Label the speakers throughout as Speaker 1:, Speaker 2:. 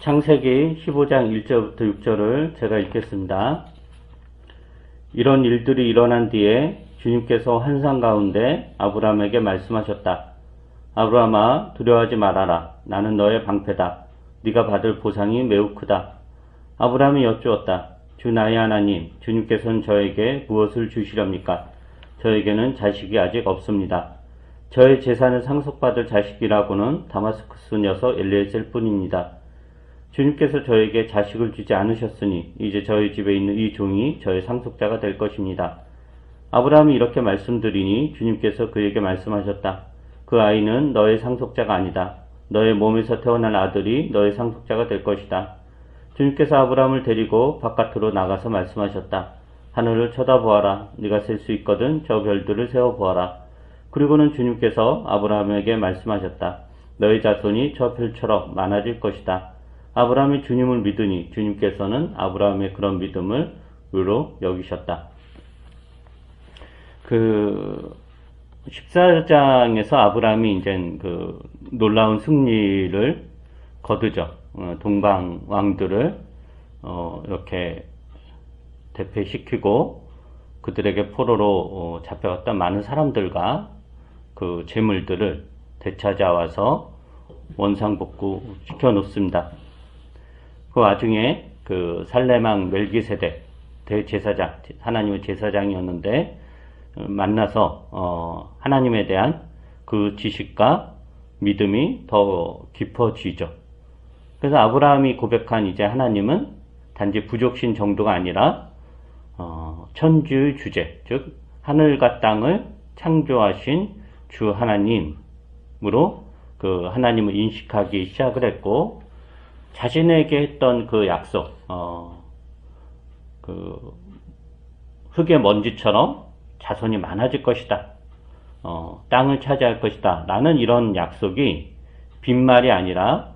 Speaker 1: 창세기 15장 1절부터 6절을 제가 읽겠습니다. 이런 일들이 일어난 뒤에 주님께서 환상 가운데 아브라함에게 말씀하셨다. 아브라함아, 두려워하지 말아라. 나는 너의 방패다. 네가 받을 보상이 매우 크다. 아브라함이 여쭈었다. 주 나의 하나님, 주님께서는 저에게 무엇을 주시렵니까? 저에게는 자식이 아직 없습니다. 저의 재산을 상속받을 자식이라고는 다마스쿠스 녀석 엘리에셀 뿐입니다. 주님께서 저에게 자식을 주지 않으셨으니 이제 저희 집에 있는 이 종이 저의 상속자가 될 것입니다. 아브라함이 이렇게 말씀드리니 주님께서 그에게 말씀하셨다. 그 아이는 너의 상속자가 아니다. 너의 몸에서 태어난 아들이 너의 상속자가 될 것이다. 주님께서 아브라함을 데리고 바깥으로 나가서 말씀하셨다. 하늘을 쳐다보아라. 네가 셀 수 있거든 저 별들을 세어보아라. 그리고는 주님께서 아브라함에게 말씀하셨다. 너의 자손이 저 별처럼 많아질 것이다. 아브라함이 주님을 믿으니 주님께서는 아브라함의 그런 믿음을 의로 여기셨다. 14장에서 아브라함이 이제 놀라운 승리를 거두죠. 동방 왕들을 이렇게 대패시키고 그들에게 포로로 잡혀갔던 많은 사람들과 그 재물들을 되찾아와서 원상복구 시켜 놓습니다. 그 와중에 살레망 멜기세덱 대제사장, 하나님의 제사장이었는데 만나서 하나님에 대한 그 지식과 믿음이 더 깊어지죠. 그래서 아브라함이 고백한 이제 하나님은 단지 부족신 정도가 아니라 천주의 주제, 즉 하늘과 땅을 창조하신 주 하나님으로 하나님을 인식하기 시작을 했고, 자신에게 했던 그 약속, 흙의 먼지처럼 자손이 많아질 것이다. 땅을 차지할 것이다. 라는 이런 약속이 빈말이 아니라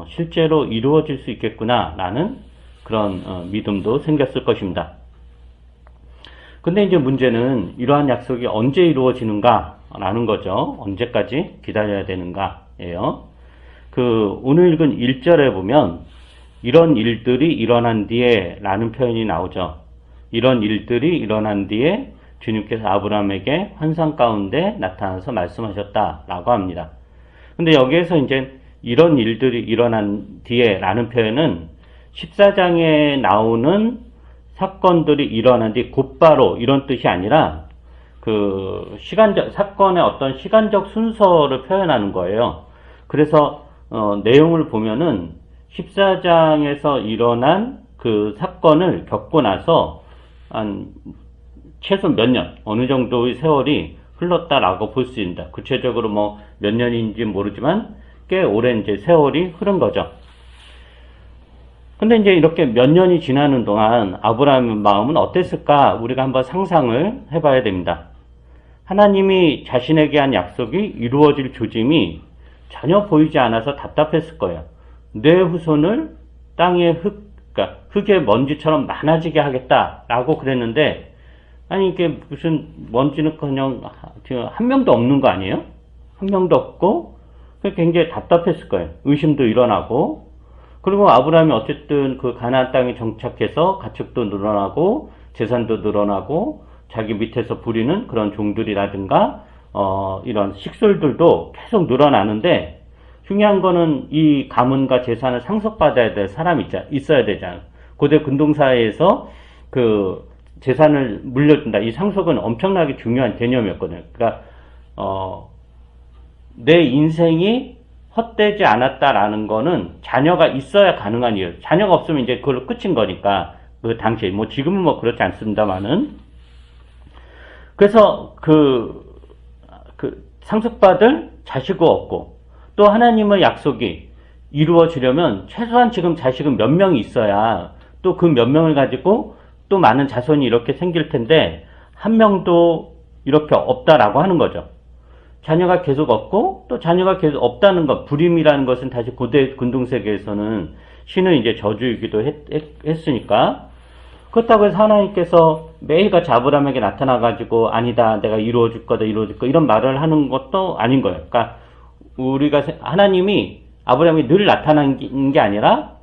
Speaker 1: 실제로 이루어질 수 있겠구나. 라는 그런 믿음도 생겼을 것입니다. 근데 이제 문제는 이러한 약속이 언제 이루어지는가? 라는 거죠. 언제까지 기다려야 되는가? 예요. 오늘 읽은 1절에 보면 이런 일들이 일어난 뒤에 라는 표현이 나오죠. 이런 일들이 일어난 뒤에 주님께서 아브라함에게 환상 가운데 나타나서 말씀하셨다 라고 합니다. 근데 여기에서 이제 이런 일들이 일어난 뒤에 라는 표현은 14장에 나오는 사건들이 일어난 뒤 곧바로 이런 뜻이 아니라 사건의 어떤 시간적 순서를 표현하는 거예요. 그래서 내용을 보면은 14장에서 일어난 그 사건을 겪고 나서 최소 몇 년, 어느 정도의 세월이 흘렀다라고 볼 수 있습니다. 구체적으로 몇 년인지 모르지만 꽤 오랜 이제 세월이 흐른 거죠. 근데 이제 이렇게 몇 년이 지나는 동안 아브라함의 마음은 어땠을까? 우리가 한번 상상을 해봐야 됩니다. 하나님이 자신에게 한 약속이 이루어질 조짐이 전혀 보이지 않아서 답답했을 거예요. 내 후손을 땅의 흙의 먼지처럼 많아지게 하겠다라고 그랬는데, 아니 이게 무슨 먼지는 그냥 한 명도 없는 거 아니에요? 한 명도 없고 굉장히 답답했을 거예요. 의심도 일어나고, 그리고 아브라함이 어쨌든 가나안 땅에 정착해서 가축도 늘어나고 재산도 늘어나고 자기 밑에서 부리는 그런 종들이라든가 이런 식솔들도 계속 늘어나는데, 중요한 거는 이 가문과 재산을 상속받아야 될 사람이 있어야 되잖아요. 고대 근동사회에서 재산을 물려준다. 이 상속은 엄청나게 중요한 개념이었거든요. 그러니까 내 인생이 헛되지 않았다라는 거는 자녀가 있어야 가능한 이유. 자녀가 없으면 이제 그걸로 끝인 거니까, 그 당시에 지금은 그렇지 않습니다만은. 그래서 상속받을 자식이 없고, 또 하나님의 약속이 이루어지려면 최소한 지금 자식은 몇 명이 있어야 또 그 몇 명을 가지고 또 많은 자손이 이렇게 생길 텐데, 한 명도 이렇게 없다라고 하는 거죠. 자녀가 계속 없고, 또 자녀가 계속 없다는 것, 불임이라는 것은 다시 고대 근동세계에서는 신은 이제 저주이기도 했으니까. 그렇다고 해서 하나님께서 매일같이 아브라함에게 나타나가지고 아니다, 내가 이루어줄 거다, 이루어줄 거, 이런 말을 하는 것도 아닌 거예요. 그러니까 하나님이 아브라함이 늘 나타난 게 아니라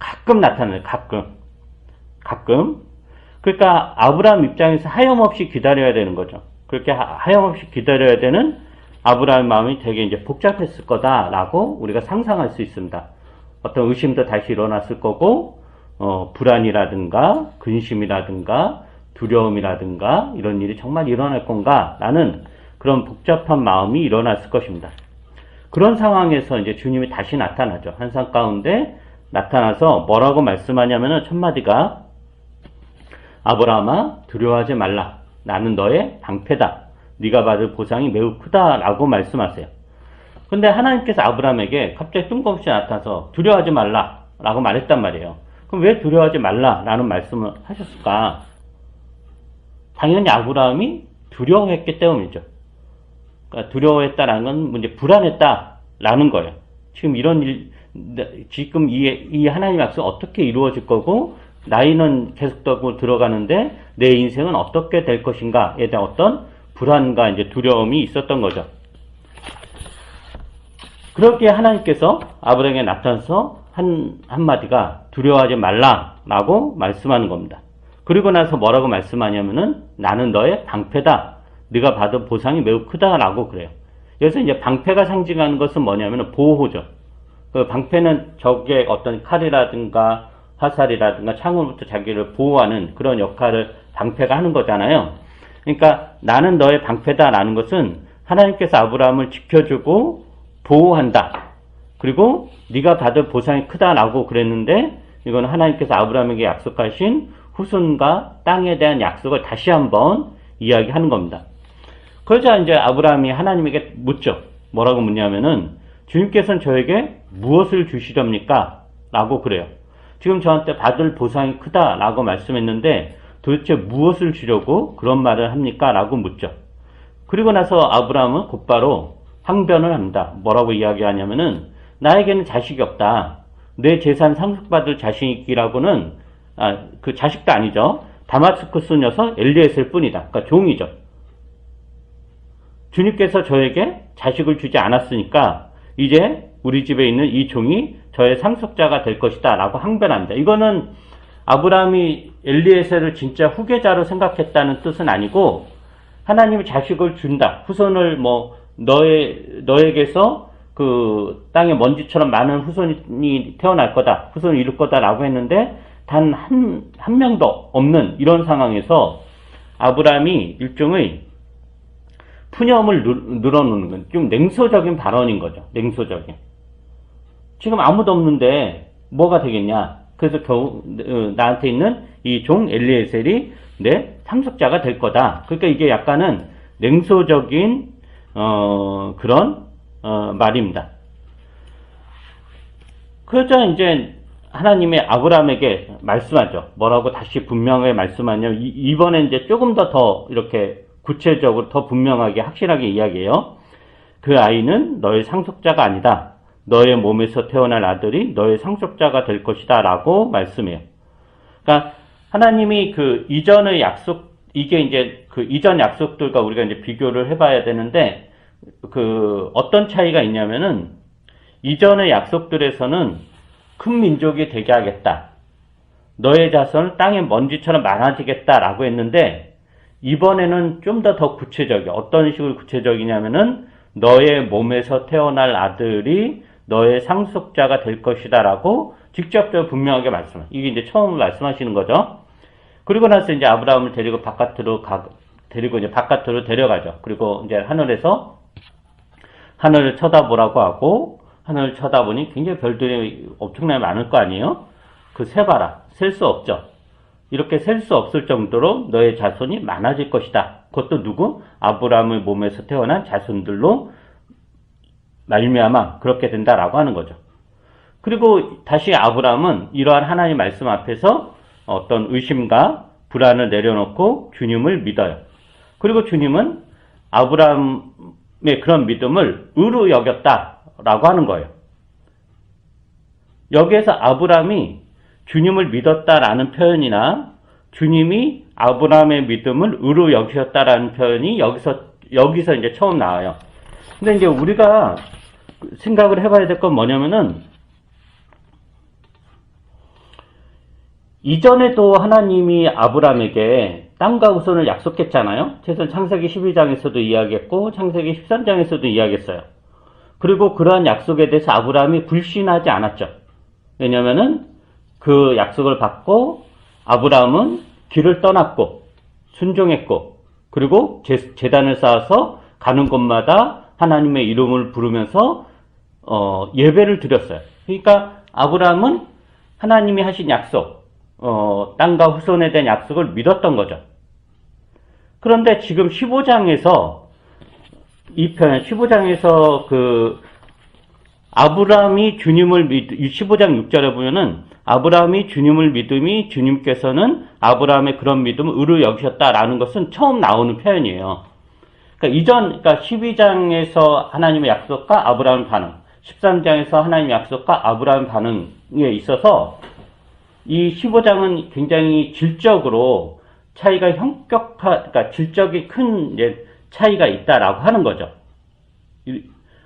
Speaker 1: 가끔 나타나요. 가끔. 그러니까 아브라함 입장에서 하염없이 기다려야 되는 거죠. 그렇게 하염없이 기다려야 되는 아브라함의 마음이 되게 이제 복잡했을 거다라고 우리가 상상할 수 있습니다. 어떤 의심도 다시 일어났을 거고, 불안이라든가 근심이라든가 두려움이라든가 이런 일이 정말 일어날 건가? 라는 그런 복잡한 마음이 일어났을 것입니다. 그런 상황에서 이제 주님이 다시 나타나죠. 환상 가운데 나타나서 뭐라고 말씀하냐면은 첫 마디가 아브라함아 두려워하지 말라. 나는 너의 방패다. 네가 받을 보상이 매우 크다라고 말씀하세요. 근데 하나님께서 아브라함에게 갑자기 뜬금없이 나타나서 두려워하지 말라라고 말했단 말이에요. 그럼 왜 두려워하지 말라라는 말씀을 하셨을까? 당연히 아브라함이 두려워했기 때문이죠. 그러니까 두려워했다라는 건 이제 불안했다라는 거예요. 지금 지금 이 하나님의 약속은 어떻게 이루어질 거고, 나이는 계속되고 들어가는데 내 인생은 어떻게 될 것인가에 대한 어떤 불안과 이제 두려움이 있었던 거죠. 그렇게 하나님께서 아브라함에게 나타나서 한마디가 두려워하지 말라라고 말씀하는 겁니다. 그리고 나서 뭐라고 말씀하냐면은 나는 너의 방패다. 네가 받은 보상이 매우 크다라고 그래요. 그래서 이제 방패가 상징하는 것은 뭐냐면은 보호죠. 그 방패는 적의 어떤 칼이라든가 화살이라든가 창으로부터 자기를 보호하는 그런 역할을 방패가 하는 거잖아요. 그러니까 나는 너의 방패다라는 것은 하나님께서 아브라함을 지켜주고 보호한다. 그리고 네가 받을 보상이 크다라고 그랬는데, 이건 하나님께서 아브라함에게 약속하신 후손과 땅에 대한 약속을 다시 한번 이야기하는 겁니다. 그러자 이제 아브라함이 하나님에게 묻죠. 뭐라고 묻냐면은 주님께서는 저에게 무엇을 주시렵니까? 라고 그래요. 지금 저한테 받을 보상이 크다라고 말씀했는데 도대체 무엇을 주려고 그런 말을 합니까? 라고 묻죠. 그리고 나서 아브라함은 곧바로 항변을 합니다. 뭐라고 이야기하냐면은 나에게는 자식이 없다. 내 재산 상속받을 자식이라고는 그 자식도 아니죠. 다마스쿠스 녀석 엘리에셀 뿐이다. 그러니까 종이죠. 주님께서 저에게 자식을 주지 않았으니까 이제 우리 집에 있는 이 종이 저의 상속자가 될 것이다 라고 항변합니다. 이거는 아브라함이 엘리에셀을 진짜 후계자로 생각했다는 뜻은 아니고, 하나님이 자식을 준다. 후손을 너에게서 그 땅의 먼지처럼 많은 후손이 태어날 거다. 후손을 이룰 거다라고 했는데 단 한 명도 없는 이런 상황에서 아브라함이 일종의 푸념을 늘어놓는 건 좀 냉소적인 발언인 거죠. 냉소적인. 지금 아무도 없는데 뭐가 되겠냐. 그래서 겨우 나한테 있는 이 종 엘리에셀이 내 상속자가 될 거다. 그러니까 이게 약간은 냉소적인 그런 말입니다. 그러자 이제 하나님의 아브라함에게 말씀하죠. 뭐라고 다시 분명하게 말씀하냐면 이번에 이제 조금 더 이렇게 구체적으로 더 분명하게 확실하게 이야기해요. 그 아이는 너의 상속자가 아니다. 너의 몸에서 태어날 아들이 너의 상속자가 될 것이다 라고 말씀해요. 그러니까 하나님이 그 이전의 약속, 이게 이제 그 이전 약속들과 우리가 이제 비교를 해봐야 되는데, 그 어떤 차이가 있냐면은 이전의 약속들에서는 큰 민족이 되게 하겠다. 너의 자손을 땅의 먼지처럼 많아지겠다라고 했는데, 이번에는 좀 더 구체적이야. 어떤 식으로 구체적이냐면은 너의 몸에서 태어날 아들이 너의 상속자가 될 것이다라고 직접적으로 분명하게 말씀해요. 이게 이제 처음 말씀하시는 거죠. 그리고 나서 이제 아브라함을 데리고 이제 바깥으로 데려가죠. 그리고 이제 하늘을 쳐다보라고 하고, 하늘을 쳐다보니 굉장히 별들이 엄청나게 많을 거 아니에요? 그 세봐라. 셀 수 없죠. 이렇게 셀 수 없을 정도로 너의 자손이 많아질 것이다. 그것도 누구? 아브라함의 몸에서 태어난 자손들로 말미암아 그렇게 된다라고 하는 거죠. 그리고 다시 아브라함은 이러한 하나님의 말씀 앞에서 어떤 의심과 불안을 내려놓고 주님을 믿어요. 그리고 주님은 아브라함의 그런 믿음을 의로 여겼다라고 하는 거예요. 여기에서 아브라함이 주님을 믿었다라는 표현이나 주님이 아브라함의 믿음을 의로 여기셨다라는 표현이 여기서 이제 처음 나와요. 근데 이제 우리가 생각을 해봐야 될 건 뭐냐면은 이전에도 하나님이 아브라함에게 땅과 후손을 약속했잖아요. 최소한 창세기 12장에서도 이야기했고 창세기 13장에서도 이야기했어요. 그리고 그러한 약속에 대해서 아브라함이 불신하지 않았죠. 왜냐면은 그 약속을 받고 아브라함은 길을 떠났고 순종했고 그리고 제단을 쌓아서 가는 곳마다 하나님의 이름을 부르면서 예배를 드렸어요. 그러니까 아브라함은 하나님이 하신 약속, 땅과 후손에 대한 약속을 믿었던 거죠. 그런데 지금 15장에서 15장에서 아브라함이 주님을 15장 6절에 보면은 아브라함이 주님을 믿음이 주님께서는 아브라함의 그런 믿음을 의로 여기셨다라는 것은 처음 나오는 표현이에요. 그러니까 12장에서 하나님의 약속과 아브라함 반응, 13장에서 하나님의 약속과 아브라함 반응에 있어서 이 15장은 굉장히 질적으로 차이가 그러니까 질적이 큰 차이가 있다라고 하는 거죠.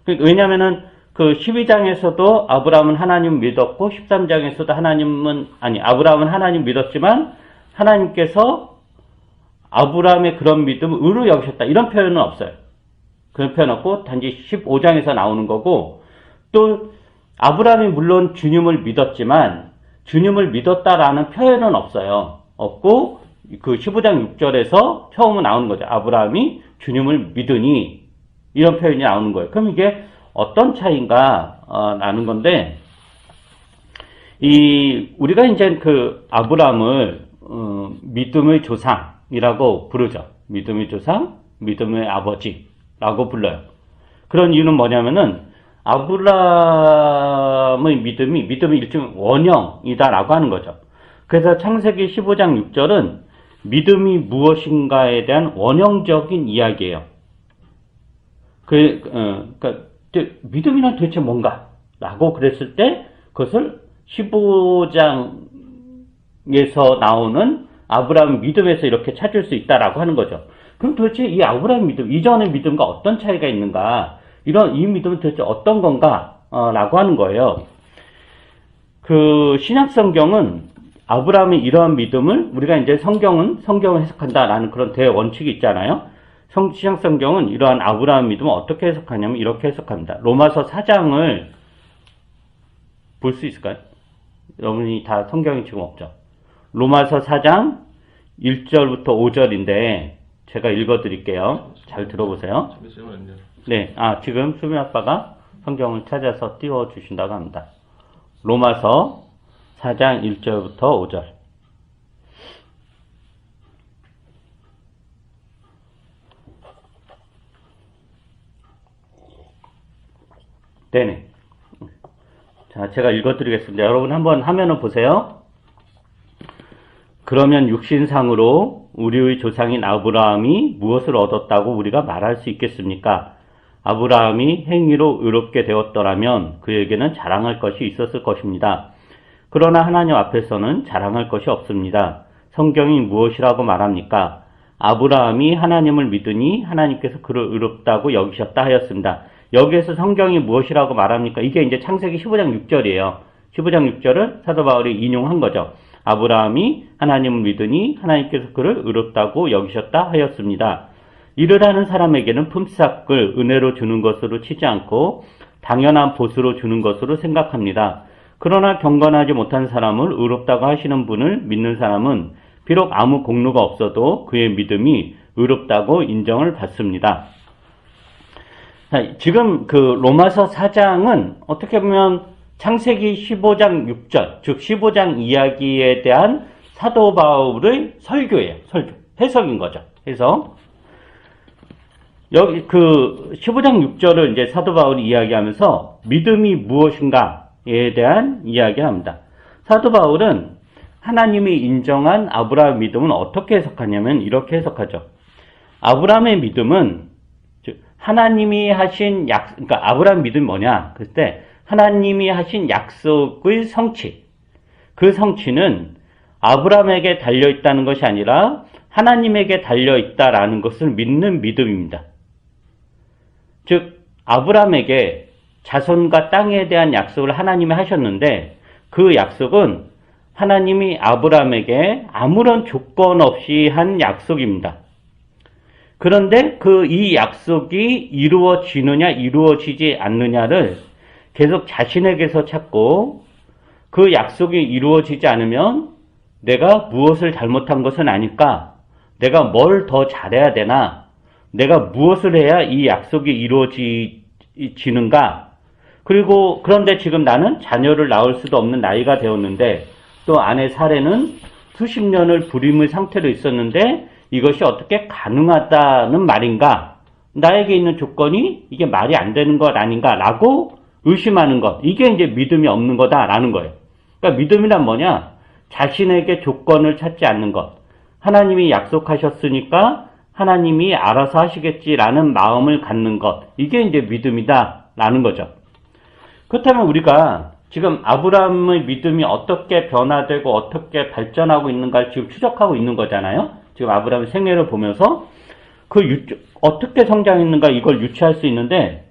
Speaker 1: 왜냐면은 그 12장에서도 아브라함은 하나님 믿었고 13장에서도 아브라함은 하나님 믿었지만 하나님께서 아브라함의 그런 믿음을 의로 여기셨다. 이런 표현은 없어요. 그런 표현 없고 단지 15장에서 나오는 거고 또 아브라함이 물론 주님을 믿었지만 주님을 믿었다라는 표현은 없어요. 없고 그 15장 6절에서 처음 나오는 거죠. 아브라함이 주님을 믿으니 이런 표현이 나오는 거예요. 그럼 이게 어떤 차이인가 나는 건데 우리가 이제 그 아브라함을 믿음의 조상이라고 부르죠. 믿음의 조상, 믿음의 아버지라고 불러요. 그런 이유는 뭐냐면은 아브라함의 믿음이 일종의 원형이다라고 하는 거죠. 그래서 창세기 15장 6절은 믿음이 무엇인가에 대한 원형적인 이야기예요. 그러니까 믿음이란 도대체 뭔가? 라고 그랬을 때 그것을 15장에서 나오는 아브라함 믿음에서 이렇게 찾을 수 있다라고 하는 거죠. 그럼 도대체 이 아브라함 믿음, 이전의 믿음과 어떤 차이가 있는가? 이 믿음은 도대체 어떤 건가? 라고 하는 거예요. 그 신약 성경은 아브라함의 이러한 믿음을 우리가 이제 성경을 해석한다라는 그런 대원칙이 있잖아요. 신약 성경은 이러한 아브라함 믿음을 어떻게 해석하냐면 이렇게 해석합니다. 로마서 4장을 볼 수 있을까요? 여러분이 다 성경이 지금 없죠. 로마서 4장 1절부터 5절인데 제가 읽어드릴게요. 잘 들어보세요. 네, 지금 수빈 아빠가 성경을 찾아서 띄워주신다고 합니다. 로마서 4장 1절부터 5절. 네네. 자, 제가 읽어드리겠습니다. 여러분 한번 화면을 보세요. 그러면 육신상으로 우리의 조상인 아브라함이 무엇을 얻었다고 우리가 말할 수 있겠습니까? 아브라함이 행위로 의롭게 되었더라면 그에게는 자랑할 것이 있었을 것입니다. 그러나 하나님 앞에서는 자랑할 것이 없습니다. 성경이 무엇이라고 말합니까? 아브라함이 하나님을 믿으니 하나님께서 그를 의롭다고 여기셨다 하였습니다. 여기에서 성경이 무엇이라고 말합니까? 이게 이제 창세기 15장 6절이에요. 15장 6절을 사도 바울이 인용한 거죠. 아브라함이 하나님을 믿으니 하나님께서 그를 의롭다고 여기셨다 하였습니다. 이를 하는 사람에게는 품삯을 은혜로 주는 것으로 치지 않고 당연한 보수로 주는 것으로 생각합니다. 그러나 경건하지 못한 사람을 의롭다고 하시는 분을 믿는 사람은 비록 아무 공로가 없어도 그의 믿음이 의롭다고 인정을 받습니다. 지금 그 로마서 4장은 어떻게 보면 창세기 15장 6절, 즉 15장 이야기에 대한 사도 바울의 설교예요. 해석인 거죠. 해석. 여기 그 15장 6절을 이제 사도 바울이 이야기하면서 믿음이 무엇인가에 대한 이야기를 합니다. 사도 바울은 하나님이 인정한 아브라함 믿음은 어떻게 해석하냐면 이렇게 해석하죠. 아브라함의 믿음은 하나님이 하신 그러니까 아브라함 믿음이 뭐냐? 그때 하나님이 하신 약속의 성취. 그 성취는 아브라함에게 달려 있다는 것이 아니라 하나님에게 달려 있다라는 것을 믿는 믿음입니다. 즉 아브라함에게 자손과 땅에 대한 약속을 하나님이 하셨는데 그 약속은 하나님이 아브라함에게 아무런 조건 없이 한 약속입니다. 그런데 이 약속이 이루어지느냐 이루어지지 않느냐를 계속 자신에게서 찾고, 그 약속이 이루어지지 않으면 내가 무엇을 잘못한 것은 아닐까? 내가 뭘 더 잘해야 되나? 내가 무엇을 해야 이 약속이 이루어지는가? 그리고 그런데 지금 나는 자녀를 낳을 수도 없는 나이가 되었는데, 또 아내 사례는 수십 년을 불임의 상태로 있었는데 이것이 어떻게 가능하다는 말인가? 나에게 있는 조건이 이게 말이 안 되는 것 아닌가? 라고 의심하는 것. 이게 이제 믿음이 없는 거다라는 거예요. 그러니까 믿음이란 뭐냐? 자신에게 조건을 찾지 않는 것. 하나님이 약속하셨으니까 하나님이 알아서 하시겠지라는 마음을 갖는 것. 이게 이제 믿음이다라는 거죠. 그렇다면 우리가 지금 아브라함의 믿음이 어떻게 변화되고 어떻게 발전하고 있는가를 지금 추적하고 있는 거잖아요. 지금 아브라함의 생애를 보면서 어떻게 성장했는가 이걸 유추할 수 있는데,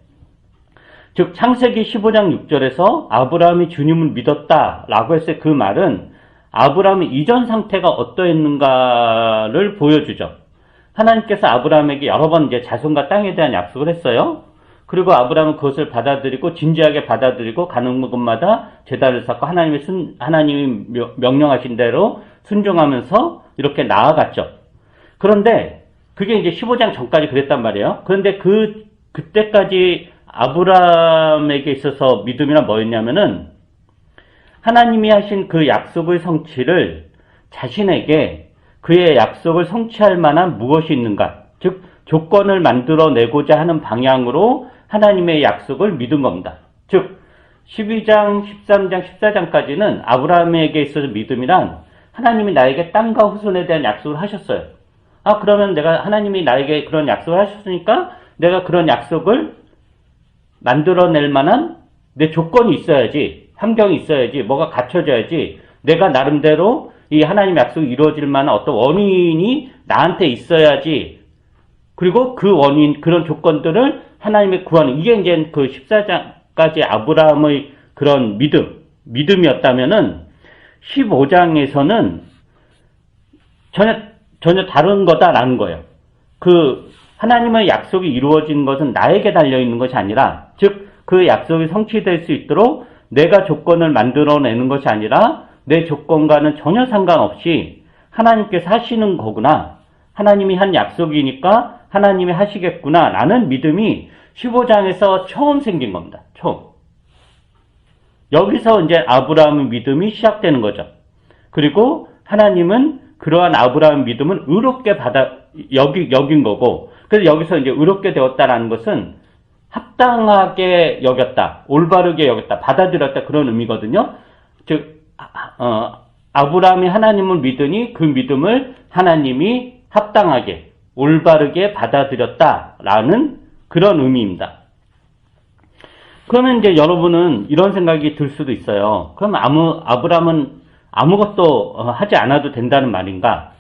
Speaker 1: 즉 창세기 15장 6절에서 아브라함이 주님을 믿었다라고 했을 그 말은 아브라함의 이전 상태가 어떠했는가를 보여주죠. 하나님께서 아브라함에게 여러 번 이제 자손과 땅에 대한 약속을 했어요. 그리고 아브라함은 그것을 받아들이고 진지하게 받아들이고 가는 곳마다 제단을 쌓고 하나님이 명령하신 대로 순종하면서 이렇게 나아갔죠. 그런데 그게 이제 15장 전까지 그랬단 말이에요. 그런데 그때까지 아브라함에게 있어서 믿음이란 뭐였냐면은 하나님이 하신 그 약속의 성취를 자신에게 그의 약속을 성취할 만한 무엇이 있는가, 즉 조건을 만들어내고자 하는 방향으로 하나님의 약속을 믿은 겁니다. 즉 12장, 13장, 14장까지는 아브라함에게 있어서 믿음이란 하나님이 나에게 땅과 후손에 대한 약속을 하셨어요. 그러면 하나님이 나에게 그런 약속을 하셨으니까 내가 그런 약속을 만들어낼 만한 내 조건이 있어야지, 환경이 있어야지, 뭐가 갖춰져야지, 내가 나름대로 이 하나님 약속이 이루어질 만한 어떤 원인이 나한테 있어야지, 그리고 그 원인, 그런 조건들을 하나님의 구하는, 이게 이제 그 14장까지 아브라함의 그런 믿음이었다면은 15장에서는 전혀 다른 거다라는 거예요. 하나님의 약속이 이루어진 것은 나에게 달려있는 것이 아니라, 즉, 그 약속이 성취될 수 있도록 내가 조건을 만들어내는 것이 아니라 내 조건과는 전혀 상관없이 하나님께서 하시는 거구나. 하나님이 한 약속이니까 하나님이 하시겠구나. 라는 믿음이 15장에서 처음 생긴 겁니다. 처음. 여기서 이제 아브라함의 믿음이 시작되는 거죠. 그리고 하나님은 그러한 아브라함의 믿음은 의롭게 여긴 거고, 그래서 여기서 이제 의롭게 되었다라는 것은 합당하게 여겼다, 올바르게 여겼다, 받아들였다, 그런 의미거든요. 즉, 아브라함이 하나님을 믿으니 그 믿음을 하나님이 합당하게, 올바르게 받아들였다라는 그런 의미입니다. 그러면 이제 여러분은 이런 생각이 들 수도 있어요. 그럼 아브라함은 아무것도 하지 않아도 된다는 말인가?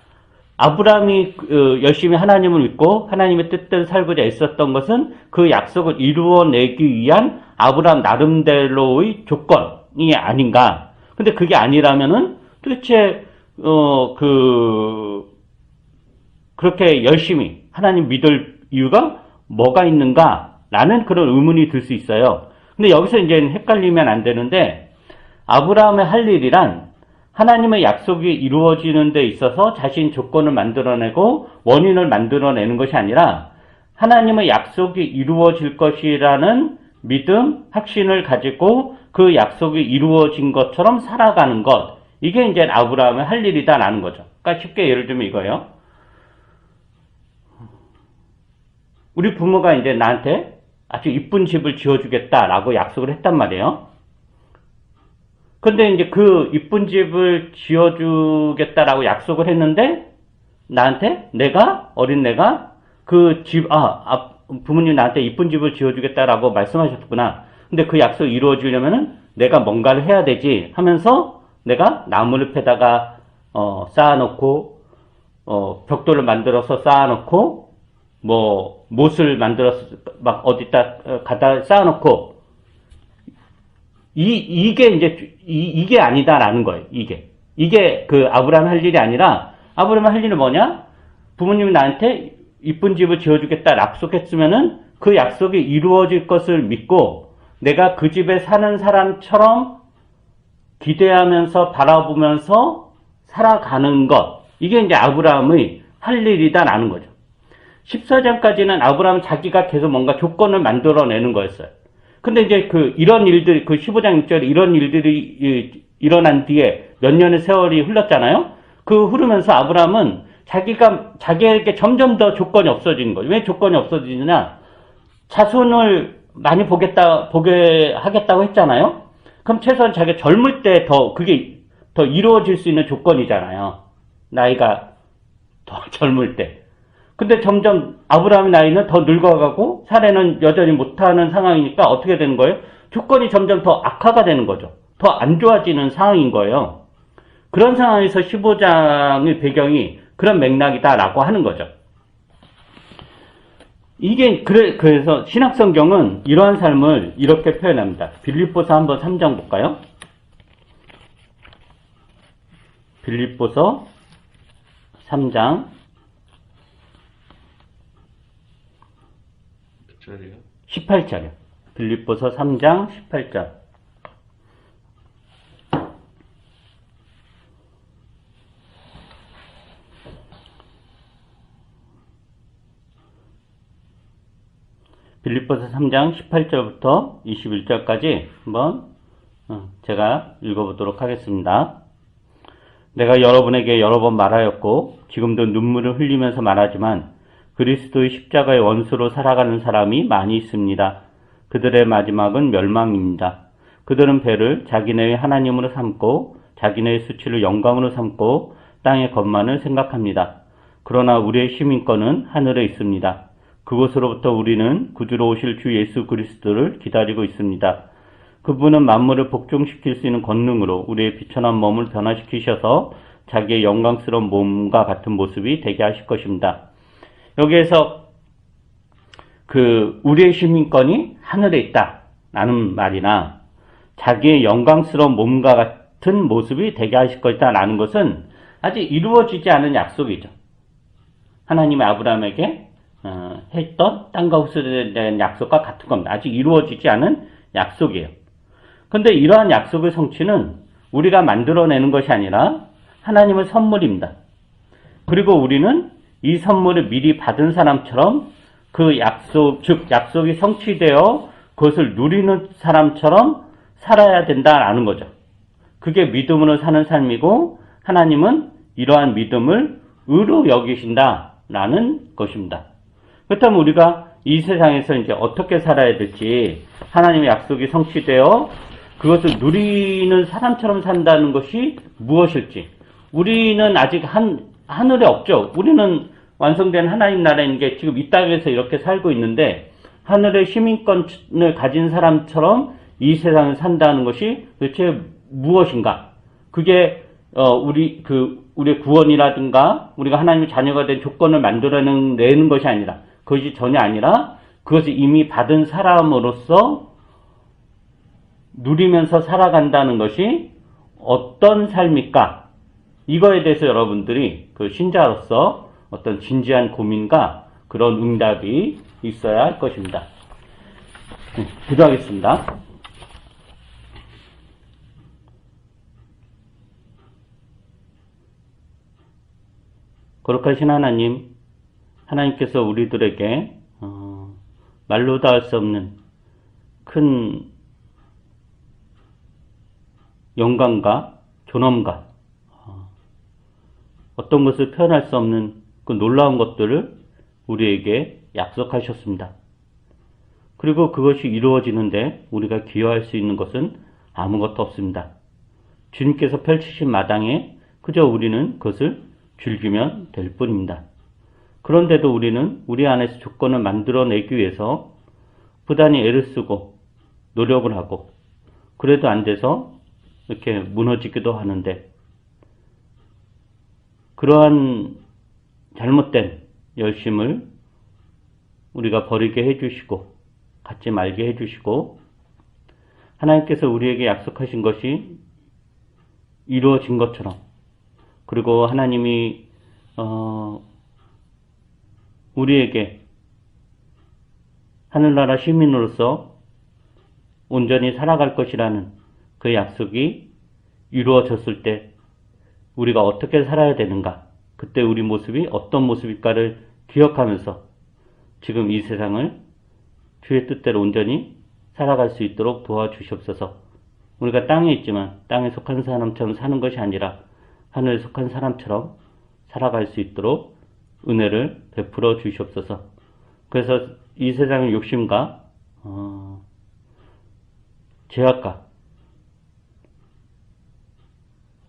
Speaker 1: 아브라함이 열심히 하나님을 믿고 하나님의 뜻대로 살고자 애썼던 것은 그 약속을 이루어내기 위한 아브라함 나름대로의 조건이 아닌가? 근데 그게 아니라면은 도대체 그렇게 열심히 하나님 믿을 이유가 뭐가 있는가라는 그런 의문이 들 수 있어요. 근데 여기서 이제 헷갈리면 안 되는데, 아브라함의 할 일이란 하나님의 약속이 이루어지는 데 있어서 자신 조건을 만들어내고 원인을 만들어내는 것이 아니라 하나님의 약속이 이루어질 것이라는 믿음, 확신을 가지고 그 약속이 이루어진 것처럼 살아가는 것, 이게 이제 아브라함의 할 일이다라는 거죠. 그러니까 쉽게 예를 들면 이거예요. 우리 부모가 이제 나한테 아주 이쁜 집을 지어주겠다라고 약속을 했단 말이에요. 근데 이제 그 이쁜 집을 지어주겠다라고 약속을 했는데, 나한테, 어린 내가 그 집, 부모님 나한테 이쁜 집을 지어주겠다라고 말씀하셨구나. 근데 그 약속이 이루어지려면은 내가 뭔가를 해야 되지 하면서 내가 나무를 패다가, 쌓아놓고, 벽돌을 만들어서 쌓아놓고, 못을 만들어서 막 어디다 갖다 쌓아놓고, 이게 이제, 이게 아니다라는 거예요, 이게. 이게 그 아브라함 할 일이 아니라 아브라함 할 일은 뭐냐? 부모님이 나한테 이쁜 집을 지어주겠다 약속했으면은 그 약속이 이루어질 것을 믿고 내가 그 집에 사는 사람처럼 기대하면서 바라보면서 살아가는 것. 이게 이제 아브라함의 할 일이다라는 거죠. 14장까지는 아브라함 자기가 계속 뭔가 조건을 만들어내는 거였어요. 근데 이제 이런 일들이, 15장 6절에 이런 일들이 일어난 뒤에 몇 년의 세월이 흘렀잖아요? 그 흐르면서 아브라함은 자기에게 점점 더 조건이 없어지는 거예요. 왜 조건이 없어지느냐? 자손을 많이 보게 하겠다고 했잖아요? 그럼 최소한 자기가 젊을 때 그게 더 이루어질 수 있는 조건이잖아요. 나이가 더 젊을 때. 근데 점점 아브라함의 나이는 더 늙어가고 사례는 여전히 못하는 상황이니까 어떻게 되는 거예요? 조건이 점점 더 악화가 되는 거죠. 더 안 좋아지는 상황인 거예요. 그런 상황에서 15장의 배경이 그런 맥락이다라고 하는 거죠. 그래서 신약성경은 이러한 삶을 이렇게 표현합니다. 빌립보서 한번 3장 볼까요? 빌립보서 3장 18절이요. 빌립보서 3장 18절. 빌립보서 3장 18절부터 21절까지 한번 제가 읽어보도록 하겠습니다. 내가 여러분에게 여러 번 말하였고 지금도 눈물을 흘리면서 말하지만 그리스도의 십자가의 원수로 살아가는 사람이 많이 있습니다. 그들의 마지막은 멸망입니다. 그들은 배를 자기네의 하나님으로 삼고 자기네의 수치를 영광으로 삼고 땅의 것만을 생각합니다. 그러나 우리의 시민권은 하늘에 있습니다. 그곳으로부터 우리는 구주로 오실 주 예수 그리스도를 기다리고 있습니다. 그분은 만물을 복종시킬 수 있는 권능으로 우리의 비천한 몸을 변화시키셔서 자기의 영광스러운 몸과 같은 모습이 되게 하실 것입니다. 여기에서 우리의 시민권이 하늘에 있다라는 말이나 자기의 영광스러운 몸과 같은 모습이 되게 하실 것이다라는 것은 아직 이루어지지 않은 약속이죠. 하나님이 아브라함에게 했던 땅과 후세에 대한 약속과 같은 겁니다. 아직 이루어지지 않은 약속이에요. 근데 이러한 약속의 성취는 우리가 만들어내는 것이 아니라 하나님의 선물입니다. 그리고 우리는 이 선물을 미리 받은 사람처럼 그 약속이 성취되어 그것을 누리는 사람처럼 살아야 된다라는 거죠. 그게 믿음으로 사는 삶이고 하나님은 이러한 믿음을 의로 여기신다라는 것입니다. 그렇다면 우리가 이 세상에서 이제 어떻게 살아야 될지 하나님의 약속이 성취되어 그것을 누리는 사람처럼 산다는 것이 무엇일지 우리는 아직 하늘에 없죠. 우리는 완성된 하나님 나라인 게 지금 이 땅에서 이렇게 살고 있는데 하늘의 시민권을 가진 사람처럼 이 세상을 산다는 것이 도대체 무엇인가? 그게 우리의 구원이라든가 우리가 하나님의 자녀가 된 조건을 만들어내는 것이 아니라 그것이 전혀 아니라 그것을 이미 받은 사람으로서 누리면서 살아간다는 것이 어떤 삶일까? 이거에 대해서 여러분들이 신자로서 어떤 진지한 고민과 그런 응답이 있어야 할 것입니다. 기도하겠습니다. 거룩하신 하나님, 하나님께서 우리들에게 말로 다 할 수 없는 큰 영광과 존엄과 어떤 것을 표현할 수 없는 그 놀라운 것들을 우리에게 약속하셨습니다. 그리고 그것이 이루어지는데 우리가 기여할 수 있는 것은 아무것도 없습니다. 주님께서 펼치신 마당에 그저 우리는 그것을 즐기면 될 뿐입니다. 그런데도 우리는 우리 안에서 조건을 만들어내기 위해서 부단히 애를 쓰고 노력을 하고 그래도 안 돼서 이렇게 무너지기도 하는데 그러한 잘못된 열심을 우리가 버리게 해주시고 갖지 말게 해주시고 하나님께서 우리에게 약속하신 것이 이루어진 것처럼, 그리고 하나님이 우리에게 하늘나라 시민으로서 온전히 살아갈 것이라는 그 약속이 이루어졌을 때 우리가 어떻게 살아야 되는가, 그때 우리 모습이 어떤 모습일까를 기억하면서 지금 이 세상을 주의 뜻대로 온전히 살아갈 수 있도록 도와주시옵소서. 우리가 땅에 있지만 땅에 속한 사람처럼 사는 것이 아니라 하늘에 속한 사람처럼 살아갈 수 있도록 은혜를 베풀어 주시옵소서. 그래서 이 세상의 욕심과 죄악과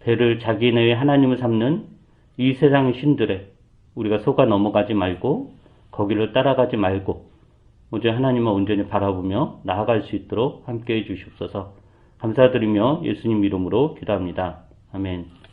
Speaker 1: 배를 자기네의 하나님을 삼는 이 세상의 신들에 우리가 속아 넘어가지 말고 거기를 따라가지 말고 오직 하나님을 온전히 바라보며 나아갈 수 있도록 함께해 주시옵소서. 감사드리며 예수님 이름으로 기도합니다. 아멘.